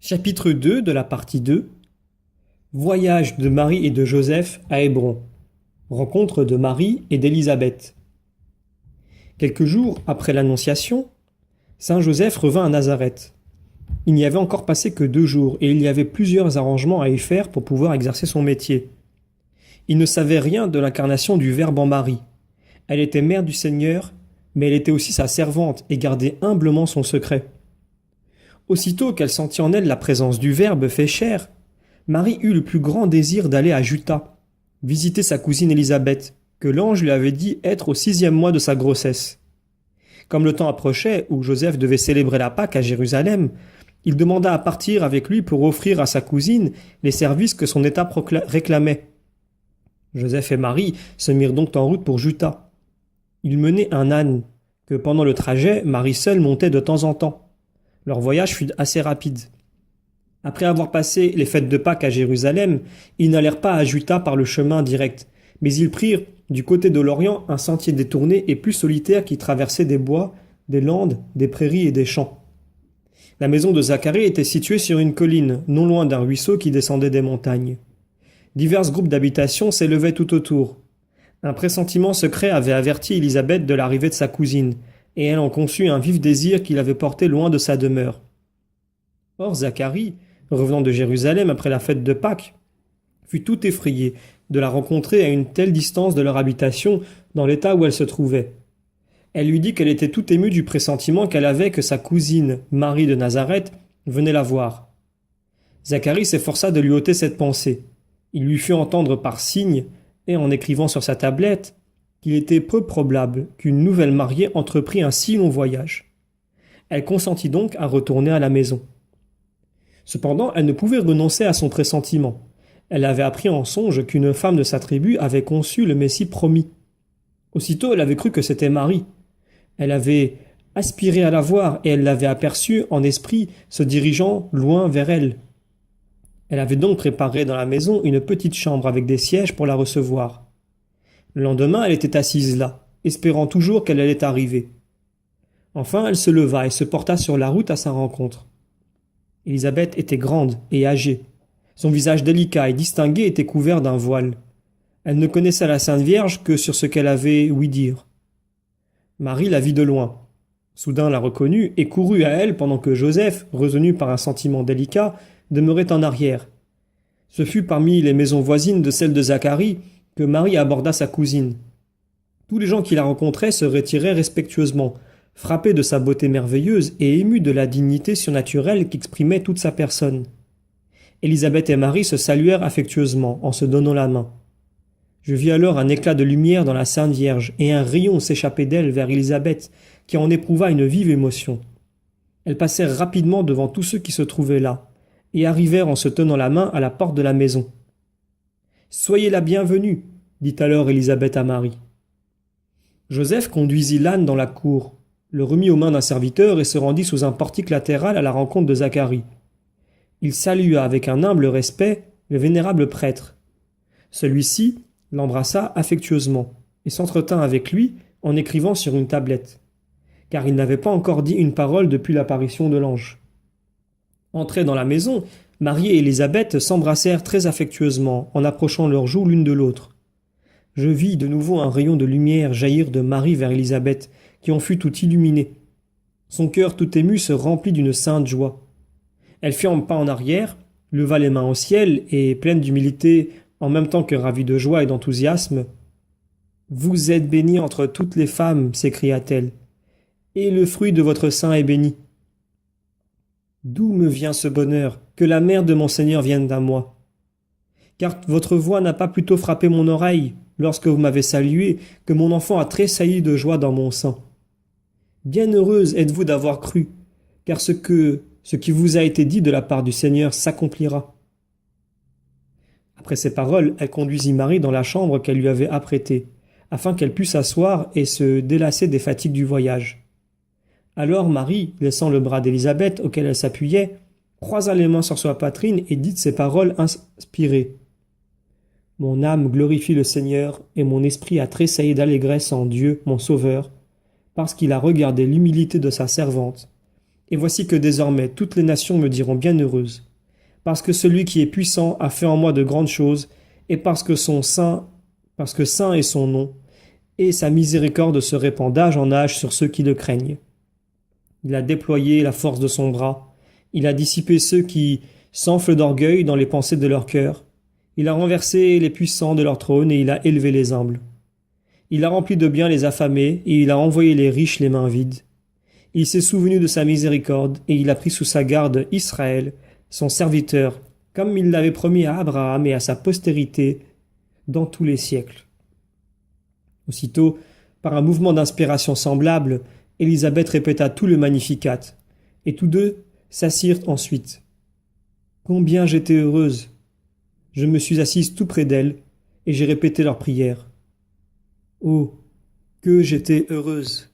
Chapitre 2 de la partie 2. Voyage de Marie et de Joseph à Hébron. Rencontre de Marie et d'Élisabeth. Quelques jours après l'Annonciation, Saint Joseph revint à Nazareth. Il n'y avait encore passé que 2 jours et il y avait plusieurs arrangements à y faire pour pouvoir exercer son métier. Il ne savait rien de l'incarnation du Verbe en Marie. Elle était mère du Seigneur, mais elle était aussi sa servante et gardait humblement son secret. Aussitôt qu'elle sentit en elle la présence du Verbe fait chair, Marie eut le plus grand désir d'aller à Juda, visiter sa cousine Élisabeth, que l'ange lui avait dit être au 6e mois de sa grossesse. Comme le temps approchait où Joseph devait célébrer la Pâque à Jérusalem, il demanda à partir avec lui pour offrir à sa cousine les services que son état réclamait. Joseph et Marie se mirent donc en route pour Juda. Ils menaient un âne, que pendant le trajet, Marie seule montait de temps en temps. Leur voyage fut assez rapide. Après avoir passé les fêtes de Pâques à Jérusalem, ils n'allèrent pas à Juda par le chemin direct, mais ils prirent, du côté de l'Orient, un sentier détourné et plus solitaire qui traversait des bois, des landes, des prairies et des champs. La maison de Zacharie était située sur une colline, non loin d'un ruisseau qui descendait des montagnes. Divers groupes d'habitations s'élevaient tout autour. Un pressentiment secret avait averti Élisabeth de l'arrivée de sa cousine, et elle en conçut un vif désir qui l'avait porté loin de sa demeure. Or Zacharie, revenant de Jérusalem après la fête de Pâques, fut tout effrayé de la rencontrer à une telle distance de leur habitation dans l'état où elle se trouvait. Elle lui dit qu'elle était tout émue du pressentiment qu'elle avait que sa cousine, Marie de Nazareth, venait la voir. Zacharie s'efforça de lui ôter cette pensée. Il lui fit entendre par signe, et en écrivant sur sa tablette, qu'il était peu probable qu'une nouvelle mariée entreprît un si long voyage. Elle consentit donc à retourner à la maison. Cependant, elle ne pouvait renoncer à son pressentiment. Elle avait appris en songe qu'une femme de sa tribu avait conçu le Messie promis. Aussitôt, elle avait cru que c'était Marie. Elle avait aspiré à la voir et elle l'avait aperçue en esprit se dirigeant loin vers elle. Elle avait donc préparé dans la maison une petite chambre avec des sièges pour la recevoir. Le lendemain, elle était assise là, espérant toujours qu'elle allait arriver. Enfin, elle se leva et se porta sur la route à sa rencontre. Élisabeth était grande et âgée. Son visage délicat et distingué était couvert d'un voile. Elle ne connaissait la Sainte Vierge que sur ce qu'elle avait ouï dire. Marie la vit de loin. Soudain la reconnut et courut à elle pendant que Joseph, retenu par un sentiment délicat, demeurait en arrière. Ce fut parmi les maisons voisines de celle de Zacharie que Marie aborda sa cousine. Tous les gens qui la rencontraient se retiraient respectueusement, frappés de sa beauté merveilleuse et émus de la dignité surnaturelle qu'exprimait toute sa personne. Élisabeth et Marie se saluèrent affectueusement en se donnant la main. Je vis alors un éclat de lumière dans la Sainte Vierge et un rayon s'échapper d'elle vers Élisabeth qui en éprouva une vive émotion. Elles passèrent rapidement devant tous ceux qui se trouvaient là et arrivèrent en se tenant la main à la porte de la maison. « Soyez la bienvenue » dit alors Élisabeth à Marie. Joseph conduisit l'âne dans la cour, le remit aux mains d'un serviteur et se rendit sous un portique latéral à la rencontre de Zacharie. Il salua avec un humble respect le vénérable prêtre. Celui-ci l'embrassa affectueusement et s'entretint avec lui en écrivant sur une tablette, car il n'avait pas encore dit une parole depuis l'apparition de l'ange. Entrés dans la maison, Marie et Élisabeth s'embrassèrent très affectueusement en approchant leurs joues l'une de l'autre. Je vis de nouveau un rayon de lumière jaillir de Marie vers Élisabeth, qui en fut tout illuminé. Son cœur tout ému se remplit d'une sainte joie. Elle fit un pas en arrière, leva les mains au ciel et, pleine d'humilité, en même temps que ravie de joie et d'enthousiasme, « Vous êtes bénie entre toutes les femmes, s'écria-t-elle, et le fruit de votre sein est béni. D'où me vient ce bonheur, que la mère de mon Seigneur vienne à moi? Car votre voix n'a pas plutôt frappé mon oreille, lorsque vous m'avez salué, que mon enfant a tressailli de joie dans mon sein. Bienheureuse êtes-vous d'avoir cru, car ce qui vous a été dit de la part du Seigneur s'accomplira. » Après ces paroles, elle conduisit Marie dans la chambre qu'elle lui avait apprêtée, afin qu'elle pût s'asseoir et se délasser des fatigues du voyage. Alors Marie, laissant le bras d'Élisabeth auquel elle s'appuyait, croisa les mains sur sa poitrine et dit ces paroles inspirées. « Mon âme glorifie le Seigneur, et mon esprit a tressailli d'allégresse en Dieu, mon Sauveur, parce qu'il a regardé l'humilité de sa servante. et voici que désormais toutes les nations me diront bienheureuse, parce que celui qui est puissant a fait en moi de grandes choses, et parce que saint est son nom, et sa miséricorde se répand d'âge en âge sur ceux qui le craignent. Il a déployé la force de son bras, il a dissipé ceux qui s'enflent d'orgueil dans les pensées de leur cœur, il a renversé les puissants de leur trône et il a élevé les humbles. Il a rempli de bien les affamés et il a envoyé les riches les mains vides. Il s'est souvenu de sa miséricorde et il a pris sous sa garde Israël, son serviteur, comme il l'avait promis à Abraham et à sa postérité dans tous les siècles. Aussitôt, par un mouvement d'inspiration semblable, Élisabeth répéta tout le Magnificat, et tous deux s'assirent ensuite. Combien j'étais heureuse! Je me suis assise tout près d'elle, et j'ai répété leur prière. Oh, que j'étais heureuse!